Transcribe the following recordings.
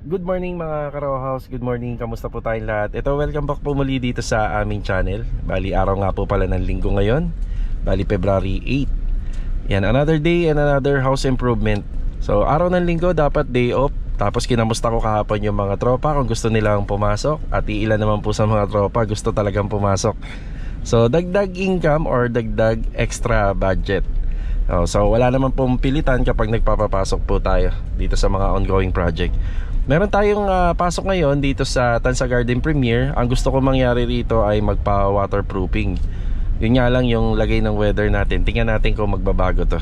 Good morning mga Karaw House, good morning, kamusta po tayong lahat? Ito, welcome back po muli dito sa aming channel. Bali, araw nga po pala ng linggo ngayon. Bali, February 8. Yan, another day and another house improvement. So, araw ng linggo, dapat day off. Tapos kinamusta ko kahapon yung mga tropa kung gusto nilang pumasok. At iilan naman po sa mga tropa gusto talagang pumasok. So, dagdag income or dagdag extra budget. So, wala naman pong pilitan kapag nagpapapasok po tayo dito sa mga ongoing project. Meron tayong pasok ngayon dito sa Tansa Garden Premier. Ang gusto ko mangyari rito ay magpa-waterproofing. Yun nga lang yung lagay ng weather natin. Tingnan natin kung magbabago to.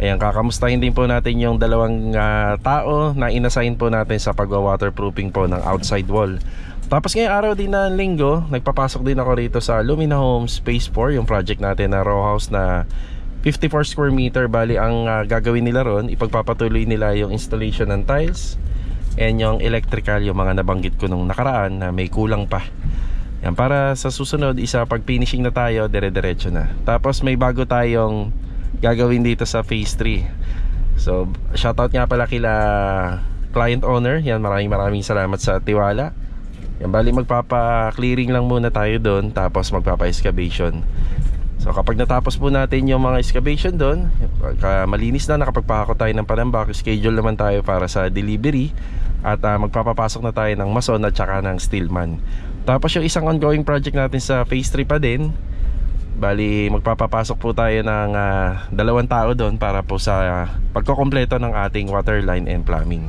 Ayan, kakamustahin din po natin yung dalawang tao na inassign po natin sa pagwa-waterproofing po ng outside wall. Tapos ngayong araw din na linggo, nagpapasok din ako rito sa Lumina Homes Phase 4, yung project natin na row house na 54 square meter. Bali, ang gagawin nila ron, ipagpapatuloy nila yung installation ng tiles and yung electrical, yung mga nabanggit ko nung nakaraan na may kulang pa. Yan, para sa susunod, pag finishing na tayo, dire-diretso na. Tapos may bago tayong gagawin dito sa phase 3. So, shoutout nga pala kila client owner. Yan, maraming salamat sa tiwala. Yan, bali magpapa-clearing lang muna tayo doon, tapos magpapa-excavation. So kapag natapos po natin yung mga excavation doon, malinis na, nakapagpahako tayo ng panambak, schedule naman tayo para sa delivery. At magpapapasok na tayo ng mason at saka ng steelman. Tapos yung isang ongoing project natin sa phase 3 pa din. Bali magpapapasok po tayo ng 2 tao doon para po sa pagkukompleto ng ating water line and plumbing.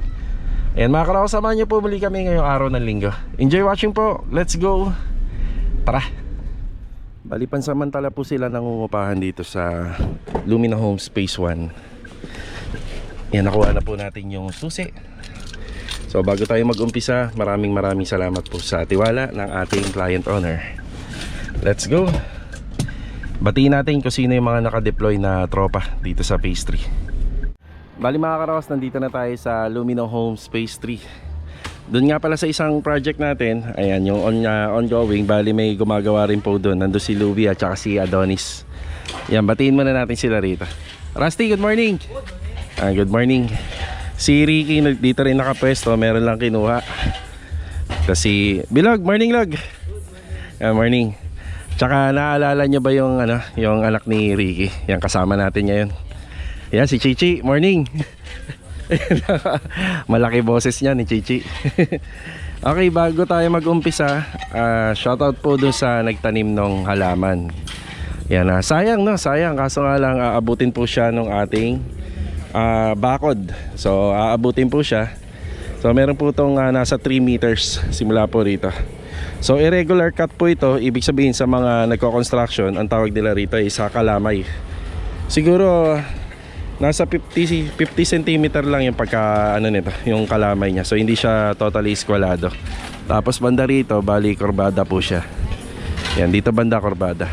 Ayan mga Karaw, samahan nyo po muli kami ngayong araw ng linggo. Enjoy watching po, let's go. Tara. Bali pansamantala po sila nangungupahan dito sa Lumina Homes Phase 1. Yan, nakuha na po natin yung susi. So bago tayo mag-umpisa, maraming salamat po sa tiwala ng ating client owner. Let's go. Batiin natin kung sino yung mga naka-deploy na tropa dito sa Phase 3. Bali mga Karawas, nandito na tayo sa Lumina Homes Phase 3. Doon nga pala sa isang project natin, ayan yung ongoing, bali may gumagawa rin po doon. Nandun si Louie at saka si Adonis. Yan, batiin muna natin sila rito. Rusty, good morning. Good morning. Si Ricky dito rin nakapwesto, meron lang kinuha. Kasi Bilog, morning Log. Morning. Tsaka naalala nyo ba yung yung anak ni Ricky? Yan, kasama natin ngayon. Yan si Chichi, morning. Malaki boses niya ni Chichi. Okay, bago tayo mag-umpisa, shoutout po dun sa nagtanim ng halaman. Yan, sayang sayang, kaso nga lang aabutin po siya ng ating bakod. So aabutin po siya. So meron po itong nasa 3 meters simula po rito. So irregular cut po ito. Ibig sabihin sa mga nagko-construction, ang tawag nila rito ay sa kalamay. Siguro nasa 50 cm lang yung pagka nito, yung kalamay niya. So hindi siya totally squalado. Tapos banda rito, bali kurbada po siya. Yan, dito banda kurbada.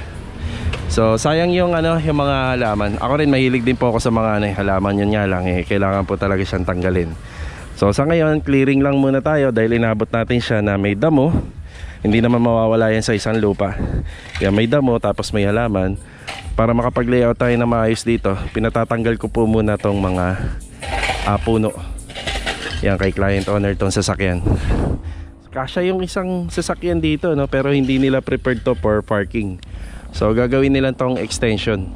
So sayang yung yung mga halaman. Ako rin mahilig din po ako sa mga halaman. Yun nga lang kailangan po talaga siyang tanggalin. So sa ngayon, clearing lang muna tayo dahil inabot natin siya na may damo. Hindi naman mawawala yan sa isang lupa. Yan, may damo tapos may halaman. Para makapag-layout tayo na maayos dito, pinatatanggal ko po muna tong mga puno. Yan, kay client owner tong sasakyan. Kasya yung isang sasakyan dito, no? Pero hindi nila prepared to for parking. So gagawin nila tong extension.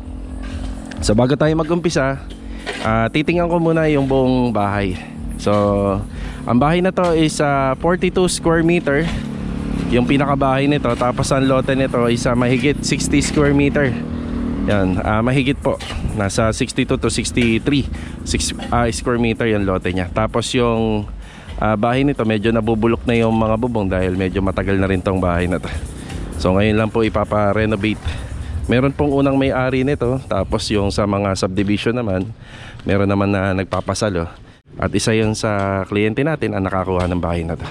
So bago tayo mag-umpisa, titingnan ko muna yung buong bahay. So ang bahay na to is 42 square meter, yung pinakabahay nito. Tapos ang lote nito is mahigit 60 square meter. Yan, mahigit po, nasa 62 to 63 square meter yung lote niya. Tapos yung bahay nito medyo nabubulok na yung mga bubong dahil medyo matagal na rin tong bahay na to. So ngayon lang po ipapa-renovate. Meron pong unang may-ari nito. Tapos yung sa mga subdivision naman, meron naman na nagpapasalo. At isa yun sa kliyente natin ang nakakuha ng bahay na to.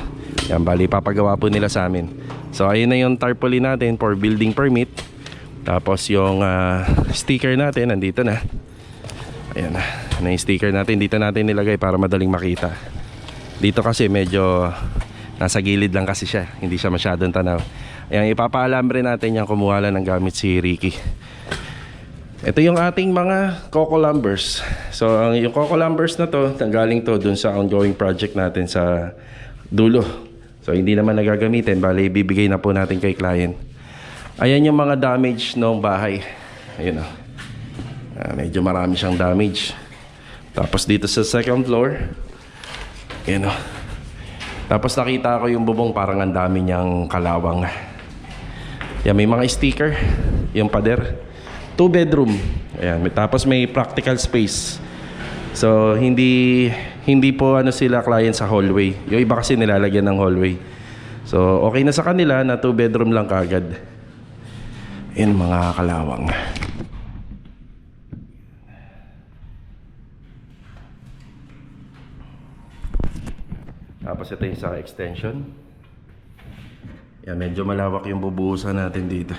Yan, bali papagawa po nila sa amin. So ayun na yung tarpaulin natin for building permit. Tapos yung sticker natin nandito na. Ayan na yung sticker natin. Dito natin nilagay para madaling makita. Dito kasi medyo nasa gilid lang kasi siya, hindi siya masyadong tanaw. Ayan, ipapaalambre natin yan. Kumuha lang ng gamit si Ricky. Ito yung ating mga coco lumbers. So yung coco lumbers na to, galing to dun sa ongoing project natin sa dulo. So hindi naman nagagamitin, bali ibibigay na po natin kay client. Ayan yung mga damage ng bahay. Ayun o. Medyo marami siyang damage. Tapos dito sa second floor, ayun o. Tapos nakita ko yung bubong, parang ang dami niyang kalawang. Yan, may mga sticker, yung pader. 2 bedroom. Ayan, tapos may practical space. So hindi po ano sila client sa hallway. Yung iba kasi nilalagyan ng hallway. So okay na sa kanila na 2 bedroom lang kagad. Yan mga kalawang. Tapos ito yung sa extension. Yan, medyo malawak yung bubuhusan natin dito.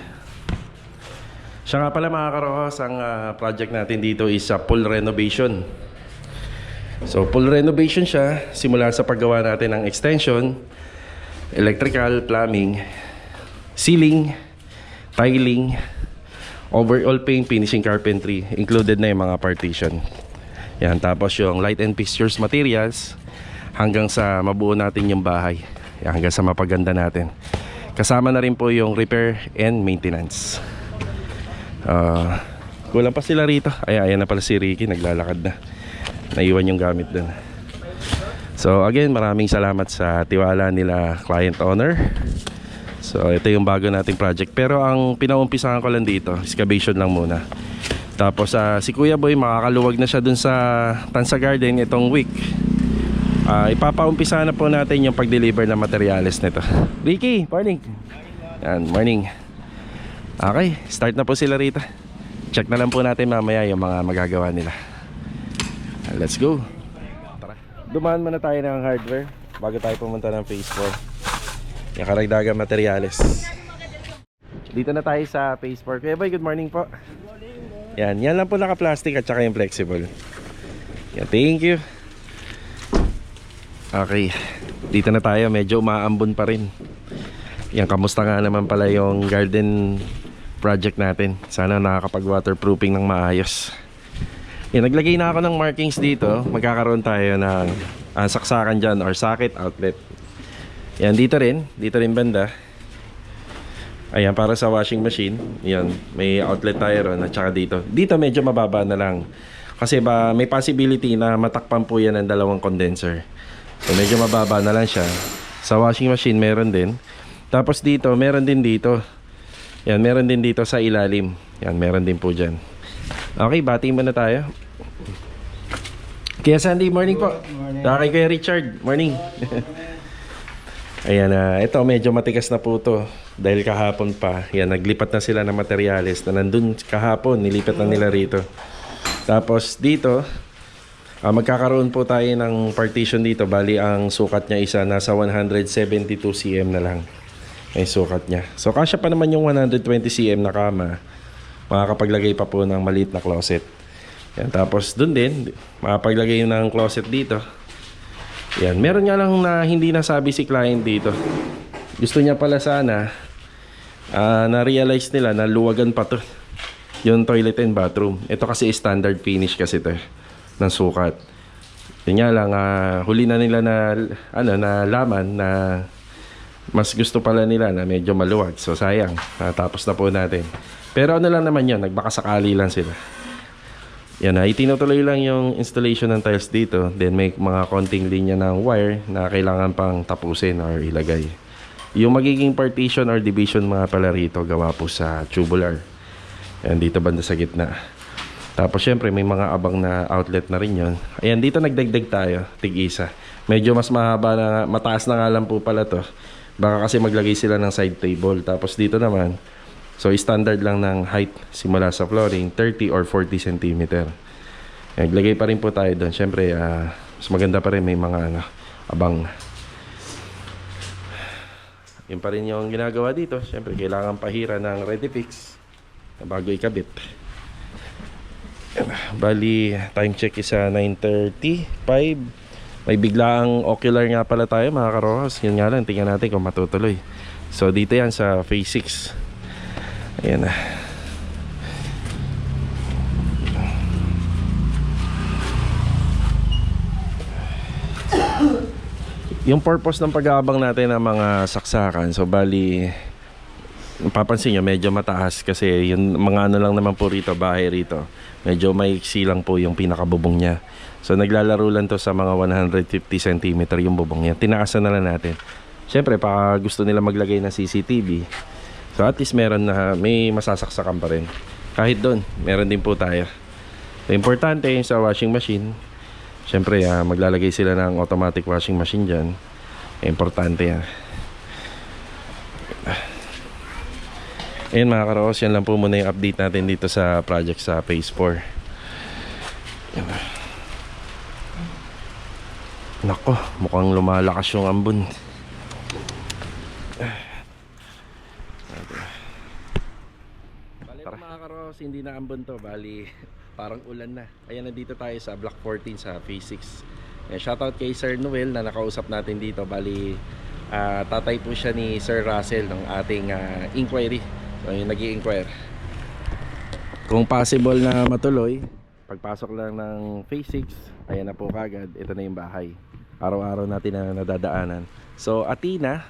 Siya nga pala mga karohas, ang project natin dito is full renovation. So full renovation siya, simula sa paggawa natin ng extension, electrical, plumbing, ceiling, tiling, overall paint, finishing carpentry, included na yung mga partition. Yan, tapos yung light and fixtures materials, hanggang sa mabuo natin yung bahay. Yan, hanggang sa mapaganda natin. Kasama na rin po yung repair and maintenance. Kulang pa sila rito. Ayan na pala si Ricky, naglalakad na. Naiwan yung gamit dun. So again, maraming salamat sa tiwala nila client owner. So ito yung bago nating project. Pero ang pinaumpisahan ko lang dito, excavation lang muna. Tapos si Kuya Boy, makakaluwag na siya dun sa Tansa Garden itong week. Ipapaumpisa na po natin yung pag-deliver ng materials nito. Ricky, morning. Yan, morning. Okay, start na po sila rito. Check na lang po natin mamaya yung mga magagawa nila. Let's go. Tara. Dumaan muna tayo ng hardware bago tayo pumunta ng phase 4. Yung karagdagang materials. Dito na tayo sa phase 4. Kuya Boy, good morning po. Yan lang po naka-plastic at saka yung flexible. Yan, thank you. Okay, dito na tayo. Medyo umaambon pa rin. Yan, kamusta nga naman pala yung garden project natin. Sana nakakapag-waterproofing ng maayos. Yan, naglagay na ako ng markings dito. Magkakaroon tayo ng saksakan dyan or socket outlet. Yan, dito rin banda. Ayan, para sa washing machine. Yan, may outlet tayo ron at saka dito. Dito medyo mababa na lang. Kasi may possibility na matakpan po yan ng dalawang condenser. So medyo mababa na lang siya. Sa washing machine meron din. Tapos dito, meron din dito. Yan, meron din dito sa ilalim. Yan, meron din po dyan. Okay, bati muna tayo. Kuya Sandy, morning po. Kay Kuya Richard, morning. Ayan, ito medyo matigas na po to. Dahil kahapon pa. Yan, naglipat na sila ng materials na nandun kahapon. Nilipat na nila rito. Tapos dito, magkakaroon po tayo ng partition dito. Bali, ang sukat niya isa nasa 172 cm na lang. Ay sukat niya. So kasya pa naman yung 120 cm na kama. Makakapaglagay pa po ng maliit na closet. Yan, tapos dun din makapaglagay ng closet dito. Yan, meron nga lang na hindi nasabi si client dito. Gusto niya pala sana na-realize nila na luwagan pa to yung toilet and bathroom. Ito kasi standard finish kasi to ng sukat. Yun nga lang huli na nila na laman na mas gusto pala nila na medyo maluwag. So sayang, natapos na po natin. Pero ano lang naman yun, nagbakasakali lang sila. Yan, itinutuloy lang yung installation ng tiles dito. Then may mga konting linya ng wire na kailangan pang tapusin or ilagay. Yung magiging partition or division mga pala rito, gawa po sa tubular. Yan, dito banda sa gitna. Tapos syempre may mga abang na outlet na rin yun. Ayan, dito nagdagdag tayo, tig-isa. Medyo mas mahaba na, mataas na nga lang po pala to. Baka kasi maglagay sila ng side table. Tapos dito naman, so standard lang ng height simula sa flooring, 30 or 40 cm. Naglagay pa rin po tayo doon. Siyempre, mas maganda pa rin, may mga abang. Yun pa rin yung ginagawa dito. Siyempre, kailangan pahira ng Redifix bago ikabit. Bali, time check is 9:35. May biglaang ocular nga pala tayo mga karohas. Yun nga lang, tingnan natin kung matutuloy. So dito yan sa phase 6. Ayan na. Yung purpose ng pag-aabang natin ng mga saksakan, so bali papansin nyo medyo mataas kasi yung mga ano lang naman po rito, bahay rito, medyo maiksi lang po yung pinakabubong niya. So naglalaro lang to sa mga 150 cm yung bubong niya. Tinaasan na lang natin. Syempre pa gusto nila maglagay ng CCTV, so at least meron na, may masasaksakan pa rin. Kahit doon meron din po tayo. So importante yung sa washing machine, syempre maglalagay sila ng automatic washing machine dyan. Importante yan. Ayun mga karos, yan lang po muna yung update natin dito sa project sa phase 4. Nako, mukhang lumalakas yung ambon. Bali mga karos, hindi na ambon to, bali parang ulan na. Ayan, nandito tayo sa block 14 sa phase 6. Shoutout kay Sir Noel na nakausap natin dito. Bali tatay po siya ni Sir Russell ng ating inquiry. So yung nag-i-inquire kung possible na matuloy, pagpasok lang ng phase 6, ayan na po kagad, ito na yung bahay araw-araw natin na nadadaanan. So Athena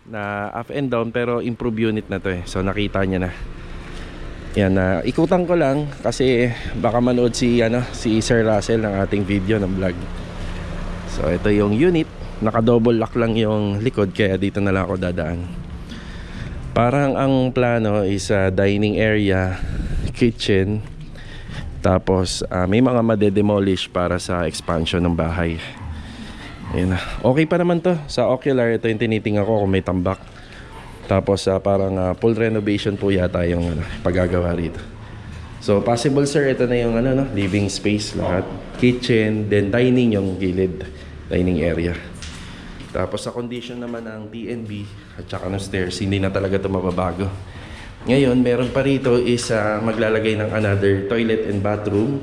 na up and down, pero improve unit na to eh. So nakita niya na yan. Ikutan ko lang kasi baka manood si Sir Russell ng ating video ng vlog. So ito yung unit, naka double lock lang yung likod, kaya dito na lang ako dadaan. Parang ang plano is dining area, kitchen, tapos may mga madedemolish para sa expansion ng bahay. Ayun na. Okay pa naman to. Sa ocular, ito yung tinitingnan ko kung may tambak. Tapos parang full renovation po yata yung paggagawa rito. So possible sir, ito na yung living space lahat. Kitchen, then dining yung gilid, dining area. Tapos sa condition naman ng TNB at saka ng stairs, hindi na talaga ito mababago. Ngayon, meron pa rito is maglalagay ng another toilet and bathroom.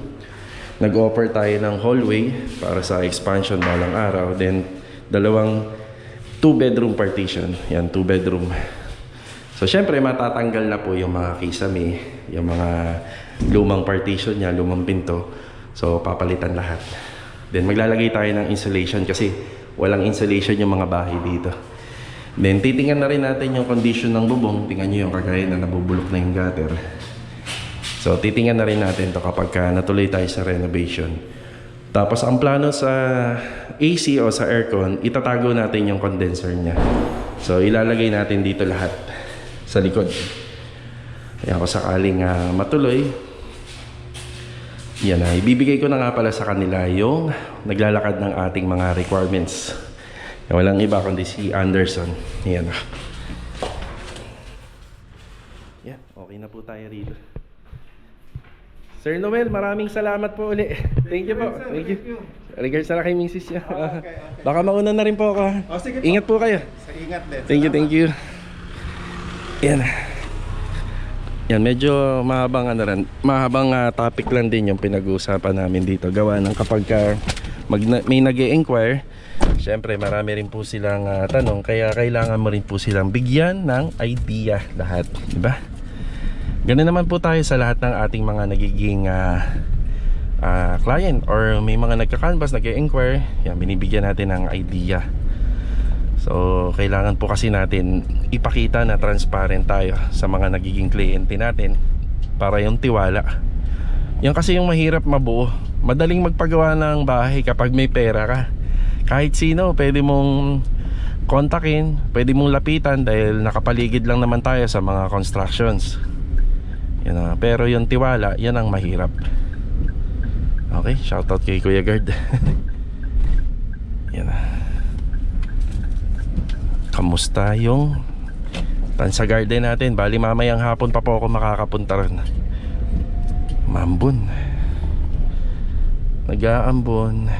Nag-offer tayo ng hallway para sa expansion balang araw. Then, dalawang 2-bedroom partition. Yan, 2-bedroom. So, syempre, matatanggal na po yung mga kisame, yung mga lumang partition niya, lumang pinto. So, papalitan lahat. Then, maglalagay tayo ng insulation kasi walang insulation yung mga bahay dito. Then titingnan na rin natin yung condition ng bubong. Tingnan nyo yung kagaya na nabubulok na yung gutter. So titingnan na rin natin to kapag natuloy tayo sa renovation. Tapos ang plano sa AC o sa aircon, itatago natin yung condenser niya. So ilalagay natin dito lahat sa likod. Kaya kung sakaling matuloy, yan na, ibibigay ko na nga pala sa kanila yung naglalakad ng ating mga requirements. Walang iba kundi si Anderson. Yan na. Yan, okay na po tayo rito. Sir Noel, maraming salamat po uli. Thank you po. Thank you. Regards na kay Mrs. niya. Baka mauna na rin po ako. Sige po. Ingat po kayo. Ingat din. Thank you. Yan. Yan, medyo mahabang topic lang din yung pinag-uusapan namin dito. Gawa ng kapag may nag-e-inquire, syempre marami rin po silang tanong, kaya kailangan mo rin po silang bigyan ng idea lahat, diba? Ganun naman po tayo sa lahat ng ating mga nagiging client or may mga nagka-canvas, nag-e-inquire, yan, binibigyan natin ng idea. So kailangan po kasi natin ipakita na transparent tayo sa mga nagiging kliyente natin para yung tiwala. Yan kasi yung mahirap mabuo. Madaling magpagawa ng bahay kapag may pera ka. Kahit sino pwede mong kontakin, pwede mong lapitan dahil nakapaligid lang naman tayo sa mga constructions. Yan, pero yung tiwala, yan ang mahirap. Okay, shoutout kay Kuya Gard. Yan. Kamusta yung Tansa Garden natin? Bali mamayang hapon pa po ako makakapunta rin. Mambon, nag-aambon.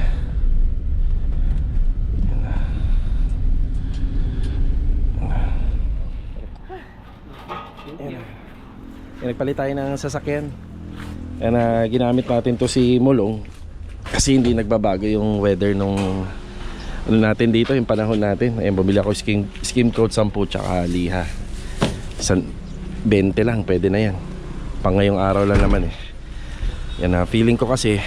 Nagpalit tayo ng sasakyan. Ginamit natin to si Mulong kasi hindi nagbabago yung weather nung natin dito, yung panahon natin. Ayan, bumili ako skim coat 10 tsaka liha. 20 lang, pwede na yan. Pang ngayong araw lang naman eh. Yan, feeling ko kasi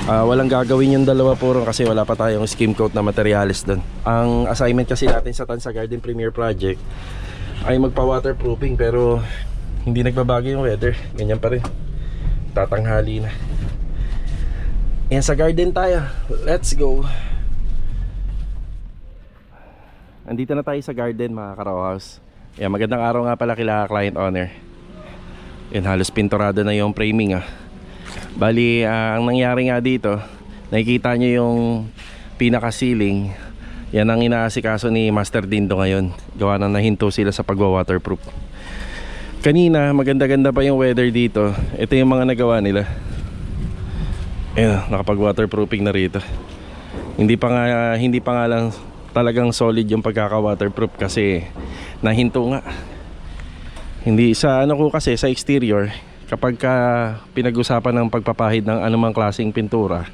Walang gagawin yung dalawa puro kasi wala pa tayong skim coat na materials doon. Ang assignment kasi natin sa Tansa Garden Premier Project ay magpa waterproofing, pero hindi nagbabago yung weather, ganyan pa rin, tatanghali na. Yan, sa garden tayo, let's go. Andito na tayo sa garden mga ka-Row-House. Yan, magandang araw nga pala kila client owner. Yan, halos pinturado na yung framing Bali, ang nangyari nga dito, nakikita nyo yung pinaka-ceiling. Yan ang inaasikaso ni Master Dindo ngayon. Gawa na nahinto sila sa pagwa-waterproof. Kanina, maganda-ganda pa yung weather dito. Ito yung mga nagawa nila. Ayan, nakapag-waterproofing na rito. Hindi pa nga lang talagang solid yung pagkaka-waterproof kasi nahinto nga. Hindi sa ano ko kasi sa exterior, kapag pinag-usapan ng pagpapahid ng anumang klaseng pintura,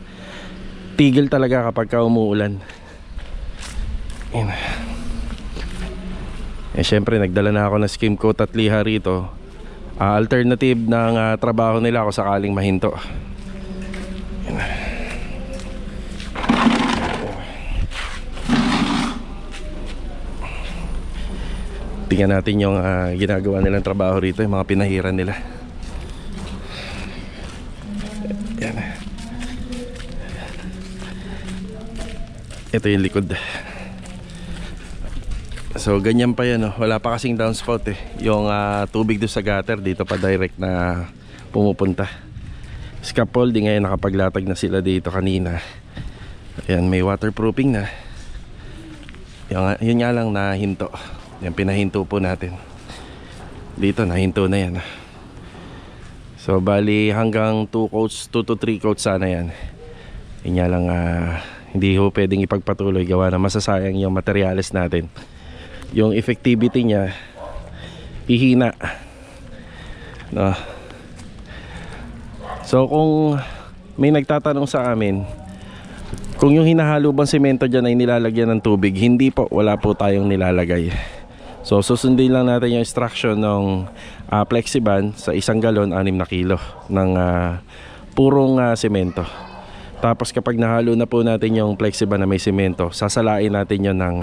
tigil talaga kapag umuulan. Ayan. Syempre nagdala na ako ng skim coat at liha rito. Alternative ng trabaho nila kung sakaling mahinto. Tingnan natin yung ginagawa nilang trabaho rito, yung mga pinahiran nila. Yan. Ito yung likod. So ganyan pa yan, wala pa kasing downspout yung tubig doon sa gutter dito pa direct na pumupunta. Scaffolding ngayon, nakapaglatag na sila dito kanina. Ayan, may waterproofing na. Yun nga lang nahinto. Yan, pinahinto po natin. Dito nahinto na yan. So bali hanggang 2 coats, 2 to 3 coats sana yan. Yun nga lang hindi ho pwedeng ipagpatuloy gawa na masasayang yung materials natin. Yung effectivity niya hihina, no? So kung may nagtatanong sa amin kung yung hinahalo bang semento dyan ay nilalagyan ng tubig, hindi po, wala po tayong nilalagay. So susundin lang natin yung instruction ng Plexiband sa 1 galon 6 na kilo ng purong semento. Tapos kapag nahalo na po natin yung Plexiband na may semento, sasalain natin yun ng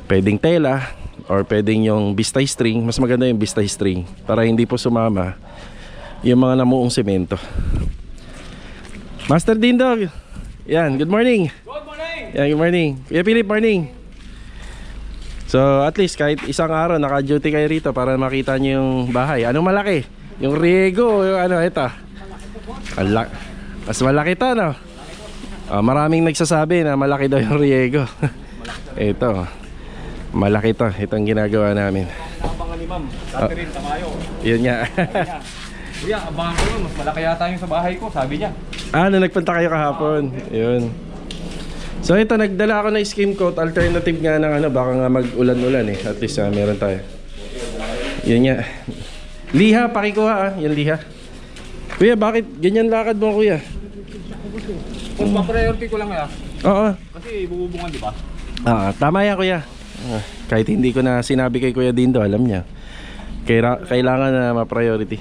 pwedeng tela or pwedeng yung bistay string. Mas maganda yung bistay string para hindi po sumama yung mga namuong semento. Master Dindog, yan, good morning. Good morning. Yan, good morning. Kuya Philip, morning. So at least kahit isang araw naka-duty kayo rito para makita nyo yung bahay. Anong malaki? Yung Riego o yung ano, ito? Mas malaki to, no? Maraming nagsasabi na malaki daw yung Riego. Ito, malaki to. Itong ginagawa namin. Abangan ni ma'am, dati rin tamayo. Yun nga. Kuya, abangan ko yun, mas malaki yata yung sa bahay ko, sabi niya. Nagpunta kayo kahapon. Yun. So ito, nagdala ako ng skim coat. Alternative nga ng ano, baka nga mag-ulan-ulan At least meron tayo. Yun nga. Liha, pakikuha yung liha. Kuya, bakit ganyan lakad mo, kuya? Kung pa-priority ko lang Oo. kasi bububungan, di ba? Tama yan, kuya. Kahit hindi ko na sinabi kay Kuya Dindo, alam niya. Kailangan na ma-priority.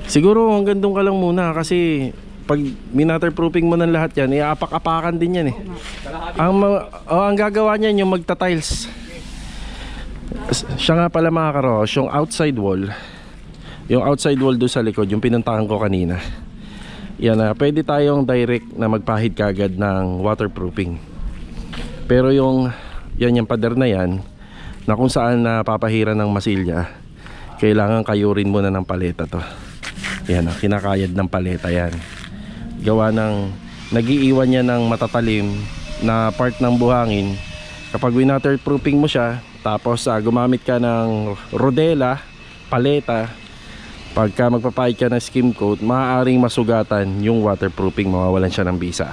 Siguro hanggang doon ka lang muna kasi pag minaterproofing mo ng lahat yan, iapak-apakan din yan ang gagawa niyan yung magta-tiles. Siya nga pala mga karos, yung outside wall doon sa likod, yung pinuntahan ko kanina. Yan pwede tayong direct na magpahid kagad ng waterproofing. Pero yung pader na yan na kung saan napapahiran ng masilya, kailangan kayurin muna ng paleta to. Yan kinakayad ng paleta yan. Gawa ng nagiiwan niya ng matatalim na part ng buhangin. Kapag waterproofing mo siya, tapos gumamit ka ng rodela, paleta, pagka magpapahid ka ng skim coat, maaaring masugatan yung waterproofing, mawawalan siya ng bisa.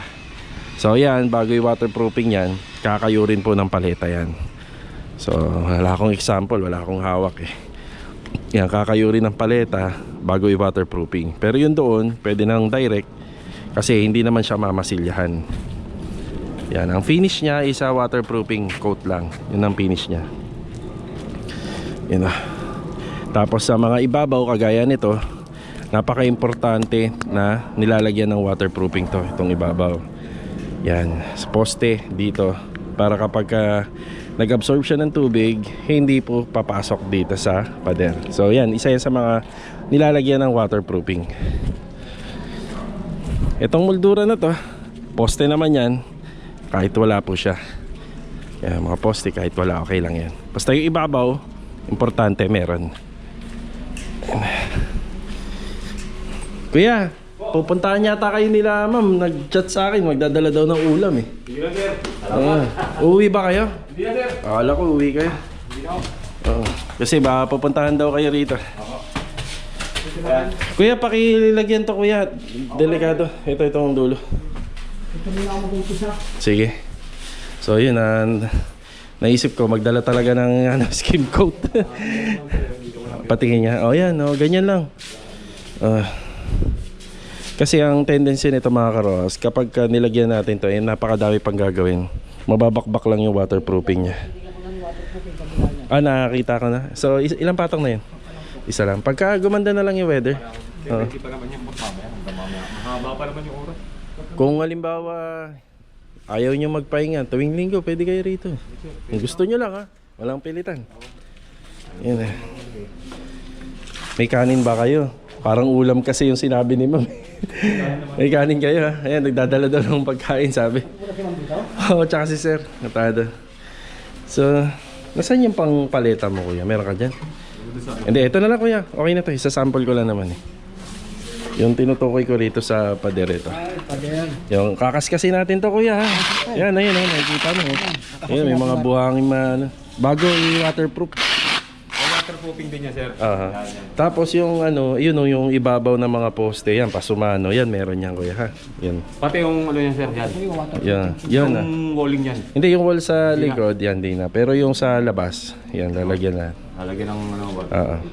So yan, bago yung waterproofing yan, kakayurin po ng paleta yan. So wala akong example, wala akong hawak Yan, kakayurin ng paleta bago yung waterproofing. Pero yun doon, pwede nang direct kasi hindi naman siya mamasilyahan. Yan, ang finish niya is waterproofing coat lang. Yun ang finish niya. Yan Tapos sa mga ibabaw kagaya nito, napaka-importante na nilalagyan ng waterproofing to, itong ibabaw. Yan, sa poste dito para kapag nag-absorb siya ng tubig, hindi po papasok dito sa pader. So yan, isa yan sa mga nilalagyan ng waterproofing. Itong moldura na to, poste naman yan, kahit wala po siya. Yan, mga poste kahit wala, okay lang yan. Basta yung ibabaw, importante meron. Kuya, pupuntahan yata kayo nila ma'am. Nag-chat sa akin, magdadala daw ng ulam eh. Hindi na, sir. Uuwi ba kayo? Hindi na, sir. Akala ko uwi kayo. Hindi na ako. Kasi baka pupuntahan daw kayo rito. Kuya, pakilagyan to kuya. Delikado. Itong dulo. Ito muna ako mag-umpisa. Sige. So yun, naisip ko magdala talaga ng skim coat. Patingin niya. Oh yan, oh, ganyan lang. Kasi ang tendency nito mga karos, kapag nilagyan natin to, napakadami pang gagawin. Mababakbak lang yung waterproofing niya. Nakakita ko na. So ilang patong na yun? Isa lang. Pagka gumanda na lang yung weather. Hindi pa naman yung mamaya. Mahaba pa naman yung oras. Kung halimbawa ayaw nyo magpahinga tuwing linggo, pwede kayo rito. Kung gusto nyo lang ha, walang pilitan. Yan eh. May kanin ba kayo? Parang ulam kasi yung sinabi ni ma'am. May kanin kayo ha. Ayan, nagdadala daw ng pagkain sabi. Oo, tsaka si sir. Natado. So, nasaan yung pang paleta mo kuya? Meron ka dyan? Hindi, ito na lang kuya. Okay na to. Isa-sample ko lang naman eh. Yung tinutukoy ko rito sa pader ito. Yung kakaskasin natin to kuya ha. Yan, ayun, ayun. Nakikita mo. Ayun, may mga buhangin bago i-waterproof. Waterproofing din niya, sir. Tapos yung yun yung ibabaw ng mga poste, yan pasumano, yan meron yan kuya ha. Yan. Pati yung ano yan, sir, yan. Yan, yan na. Yung walling yan. Hindi yung wall sa likod, yan din na. Pero yung sa labas, yan lalagyan na. Lalagyan ng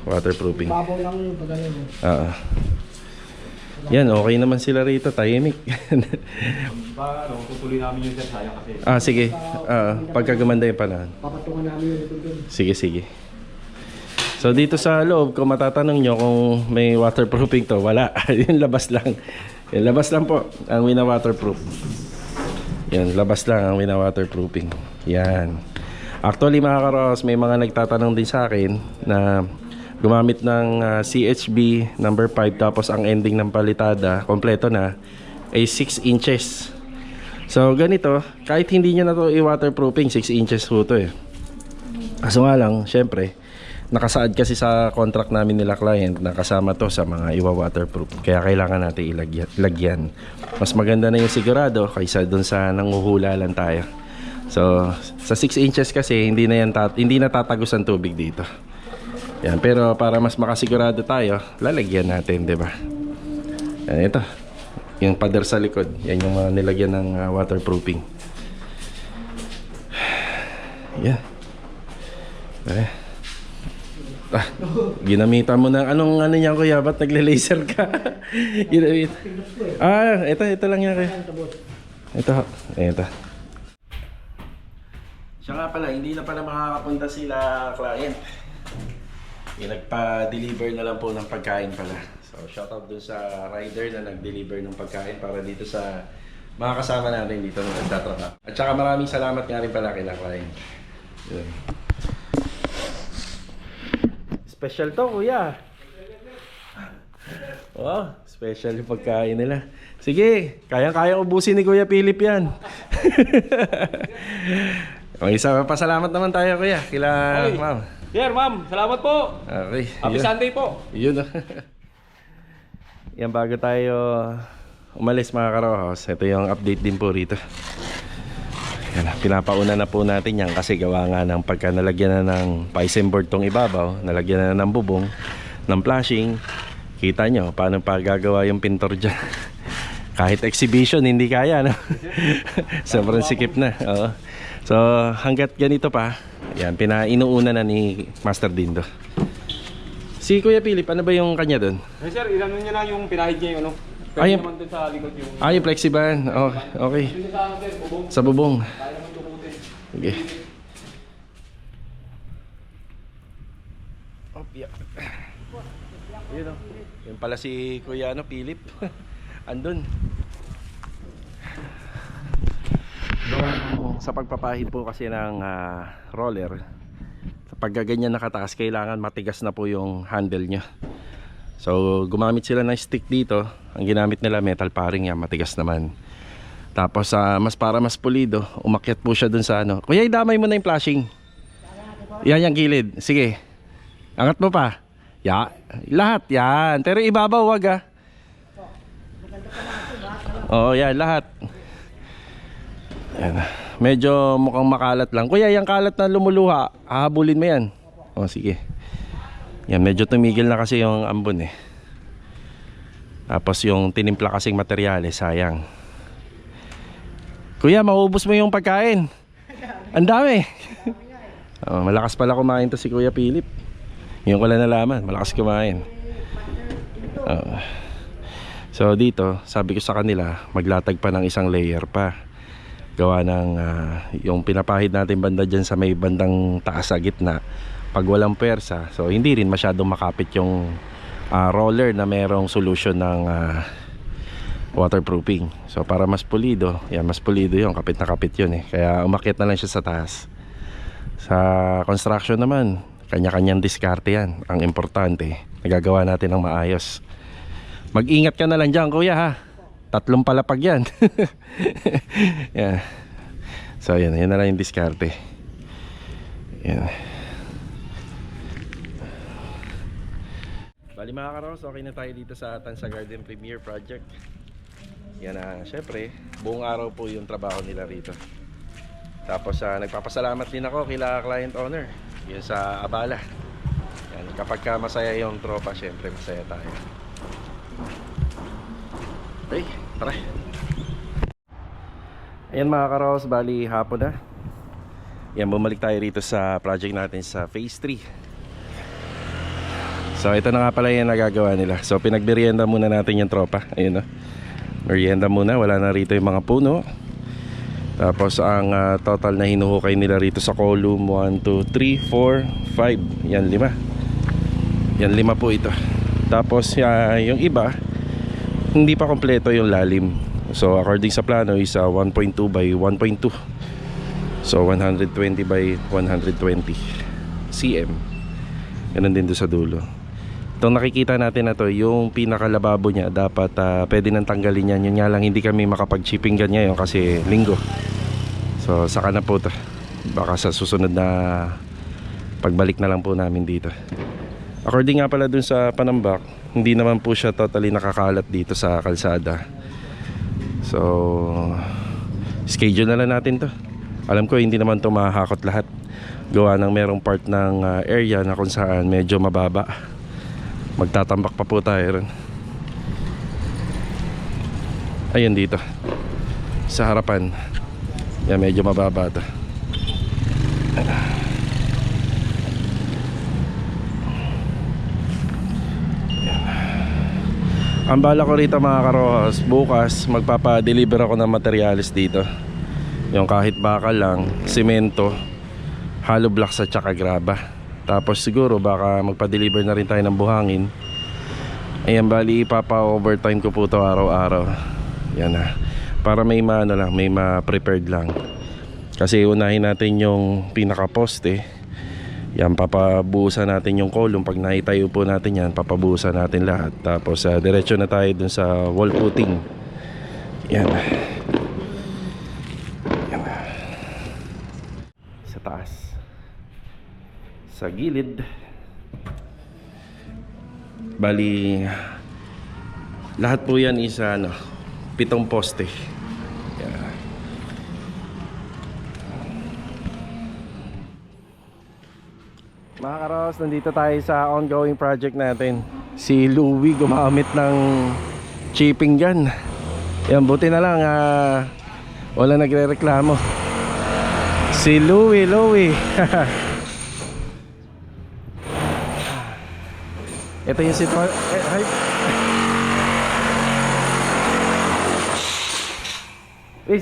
Waterproofing. Babaw lang yung pagano. Yan, okay naman sila rito, tahimik. Tutuloy namin yung sir, sayang kasi. Sige. Pagka gumanda yung panahon. Papatungan namin yung likod dun. Sige, sige. So dito sa loob, kung matatanong nyo kung may waterproofing to, wala. Yung labas lang. Yung labas lang po ang wina-waterproof. Yan, labas lang ang wina-waterproofing. Yan. Actually mga karos, may mga nagtatanong din sa akin na gumamit ng CHB number 5 tapos ang ending ng palitada, kompleto na, ay 6 inches. So ganito, kahit hindi nyo na to i-waterproofing, 6 inches po to eh. Kaso nga lang, syempre, nakasaad kasi sa contract namin nila client na kasama to sa mga iwa-waterproof. Kaya kailangan natin ilagyan. Mas maganda na yung sigurado kaysa dun sa nanguhula lang tayo. So, sa 6 inches kasi hindi na tatagos ang tubig dito. Yan, pero para mas makasigurado tayo, lalagyan natin, 'di ba? Yan, ito. Yung pader sa likod, yan yung mga nilagyan ng waterproofing. Yan. Ginamitan mo ng anong niya kuya, ba't nagle-laser ka? Ginamit. Ito lang yan kuya. Ito. Siya nga pala, hindi na pala makakapunta sila client. Nagpa-deliver na lang po ng pagkain pala. So shoutout dun sa rider na nag-deliver ng pagkain para dito sa mga kasama natin dito na nagtatrabaho. At saka maraming salamat nga rin pala kila client. Yun. Special to kuya. Wow, special yung pagkain nila. Sige, kayang-kaya ubusin ni Kuya Philip yan. Isa pasalamat naman tayo kuya kila ma'am. Sir, ma'am, salamat po. Okay. Happy Sunday po. Yun. Yan, bago tayo umalis mga karohos, ito yung update din po rito. Yan, pinapauna na po natin yan kasi gawa nga ng pagka nalagyan na ng Paisen board tong ibabaw, nalagyan na ng bubong, ng flashing, kita nyo paano pa gagawa yung pintor dyan. Kahit exhibition hindi kaya, no? Sobrang sikip na. Oo. So hanggat ganito pa, yan, pinainuuna na ni Master Dindo. Si Kuya Philip, ano ba yung kanya doon? Hey, sir, ilan niya na yung pinahid niya yung ano? Ay, naman dun sa likod yung... yung flexiban. Oh, okay. Sa bubong. Okay. Yun o. Yun pala si Kuya Philip. Andun. Sa pagpapahid po kasi ng roller, sa paggaganyan nakataas, kailangan matigas na po yung handle nya. So gumamit sila ng stick dito. Ang ginamit nila metal paring, yan matigas naman. Tapos para mas pulido, umakyat po siya dun sa ano. Kuya, idamay mo na yung flashing. Yan yung gilid. Sige, angat mo pa. Lahat yan. Pero ibabaw wag Oo, yan lahat. Yan. Medyo mukhang makalat lang. Kuya, yung kalat na lumuluha, hahabulin mo yan. O sige. Yan, medyo tumigil na kasi yung ambon eh. Tapos yung tinimpla kasing materyales, sayang. Kuya, maubos mo yung pagkain. Ang dami. Malakas pala kumain to si Kuya Philip. Yung ko lang nalaman, malakas kumain. So dito, sabi ko sa kanila, maglatag pa ng isang layer pa. Gawa ng yung pinapahid natin banda dyan sa may bandang taas sa gitna. Pag walang persa, so hindi rin masyadong makapit yung roller na merong solution ng waterproofing. So para mas pulido, yan, mas pulido yung kapit na kapit yun eh. Kaya umakyat na lang siya sa taas. Sa construction naman, kanya-kanyang diskarte yan. Ang importante, nagagawa natin ng maayos. Mag-ingat ka na lang dyan, kuya ha. 3 palapag yan. Yan. So yan na lang yung diskarte. Yan. Bali mga karos, okay na tayo dito sa Tansa Garden Premier Project. Yan syempre, buong araw po yung trabaho nila rito. Tapos nagpapasalamat din ako kila client owner. Yun sa abala. Yan, kapag ka masaya yung tropa, syempre masaya tayo. Okay, tara. Ayan mga karos, bali hapon na. Yan, bumalik tayo rito sa project natin sa phase 3. So ito na nga pala yung nagagawa nila. So pinagberienda muna natin yung tropa. Ayun o, merienda muna, wala na rito yung mga puno. Tapos ang total na hinuhukay nila rito sa column 1, 2, 3, 4, 5. Yan 5. Yan 5 po ito. Tapos yung iba, hindi pa kompleto yung lalim. So according sa plano is 1.2 by 1.2. So 120 by 120 cm. Ganun din doon sa dulo. Itong nakikita natin na to, yung pinakalababo niya, dapat pwede nang tanggalin yan. Yun nga lang, hindi kami makapag-chipping ganyan kasi linggo. So saka na po to. Baka sa susunod na pagbalik na lang po namin dito. According nga pala dun sa panambak, hindi naman po siya totally nakakalat dito sa kalsada. So schedule na lang natin to. Alam ko hindi naman to mahakot lahat. Gawa ng merong part ng area na kung saan medyo mababa. Magtatambak pa po tayo ron. Ayun dito sa harapan. Yan, medyo mababa to. Ang bala ko rito mga karohas, bukas magpapa-deliver ako ng materials dito. Yung kahit bakal lang, simento, hollow blocks at saka graba. Tapos siguro baka magpa-deliver na rin tayo ng buhangin. Ayan, bali ipapa-overtime ko po to araw-araw. Yan na, para may lang, may ma-prepared lang. Kasi unahin natin yung pinaka-poste. Yan, papabuhusan natin yung column. Pag naitayo po natin yan, papabuhusan natin lahat. Tapos diretso na tayo dun sa wall footing. Yan. Yan. Sa taas, sa gilid. Bali lahat po yan is 7 poste. Yan. Mga karos, nandito tayo sa ongoing project natin. Si Louie gumamit ng chipping gun. Yan, buti na lang wala nagre-reklamo. Si Louie ito yung sitwasyon.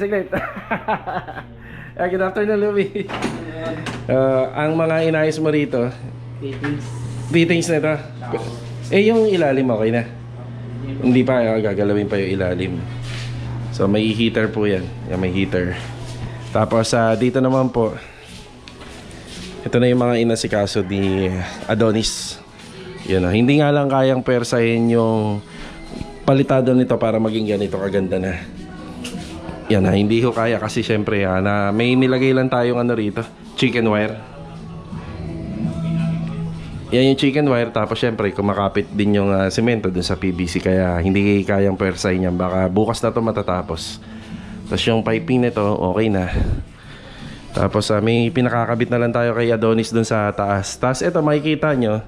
Saglit. Good afternoon, Louie. Ang mga inayos mo rito, fittings na ito. Eh, yung ilalim okay na? Hindi pa, gagalawin pa yung ilalim. So, may heater po yan. Yan, may heater. Tapos, dito naman po, ito na yung mga inasikaso ni Adonis. Yan, hindi nga lang kayang persahin yung palitado nito para maging ganito kaganda na. Yan, hindi ko kaya kasi syempre na may nilagay lang tayong ano rito, chicken wire. Yan yung chicken wire, tapos syempre kumakapit din yung semento dun sa PVC, kaya hindi kayang persahin yan. Baka bukas na to matatapos. Tapos yung piping nito okay na. Tapos may pinakakabit na lang tayo kay Adonis dun sa taas. Tapos ito makikita nyo,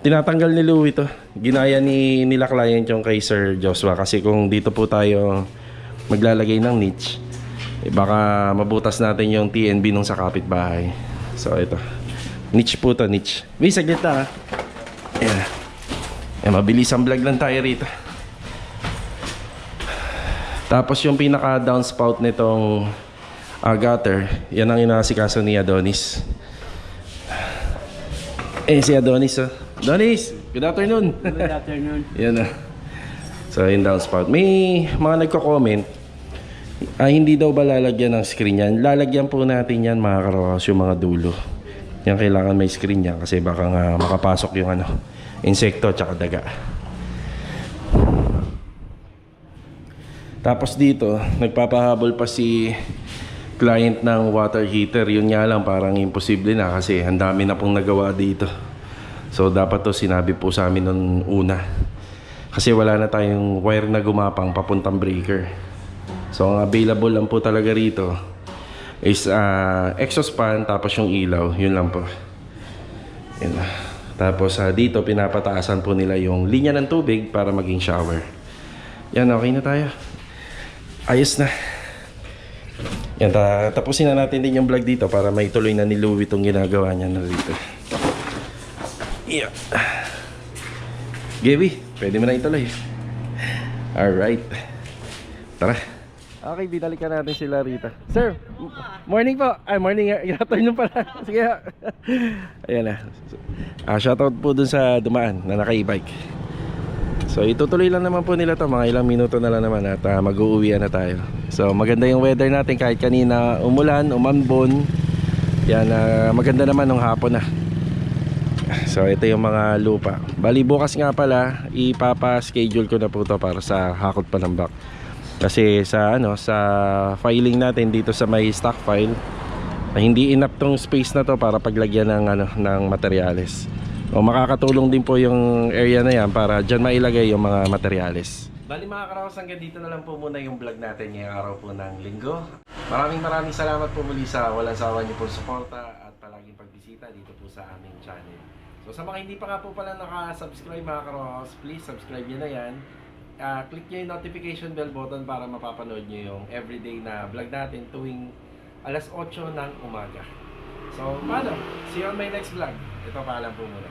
tinatanggal ni Louie to. Ginaya nila client yung kay Sir Joshua, kasi kung dito po tayo maglalagay ng niche, baka mabutas natin yung TNB nung sa kapitbahay. So ito, niche po to, niche. Wait, saglit na ha. Ayan. Ayan, mabilis ang vlog lang tayo rito. Tapos yung pinaka downspout nitong gutter, yan ang inasikaso ni Adonis. Si Adonis oh. Adonis, good afternoon. Good afternoon. Yan na. So yung downspout, may mga nagko-comment, hindi daw ba lalagyan ng screen yan? Lalagyan po natin yan mga karawas, yung mga dulo. Yan, kailangan may screen yan kasi baka nga makapasok yung insekto tsaka daga. Tapos dito, nagpapahabol pa si client ng water heater. Yun nga lang, parang imposible na kasi ang dami na pong nagawa dito. So dapat to sinabi po sa amin nung una, kasi wala na tayong wire na gumapang papuntang breaker. So ang available lang po talaga rito is exhaust fan, tapos yung ilaw, yun lang po. Yun. Tapos dito pinapataasan po nila yung linya ng tubig para maging shower. Yan, okay na tayo. Ayos na. Yan, tapusin na natin din yung vlog dito para may tuloy na ni Louie itong ginagawa niya na dito. Yeah. Gaby, pwede mo na ituloy. Alright. Tara. Okay, binalikan natin sila rito. Sir, morning po. Ay, morning. Afternoon pala. Sige. Ayan na. Shoutout po dun sa dumaan na naka-e-bike. So, itutuloy lang naman po nila to. Mga ilang minuto na lang naman at mag-uuwian na tayo. So, maganda yung weather natin kahit kanina umulan, umambon. Yan, maganda naman nung hapon na. So, ito yung mga lupa. Bali, bukas nga pala, ipapa-schedule ko na po to para sa hakot pa ng back. Kasi sa sa filing natin dito sa may stock file, hindi enough tong space na to para paglagyan ng materyales. O makakatulong din po yung area na yan para dyan mailagay yung mga materyales. Bali mga karawas, hanggang dito na lang po muna yung vlog natin ngayong araw po ng linggo. Maraming salamat po muli sa walang sawa niyo po suporta at palaging pagbisita dito po sa aming channel. So sa mga hindi pa nga po pala naka-subscribe mga karawas, please subscribe nyo na yan. Click nyo yung notification bell button para mapapanood nyo yung everyday na vlog natin tuwing alas 8 ng umaga. So, paano? See you on my next vlog. Ito, paalam po muna.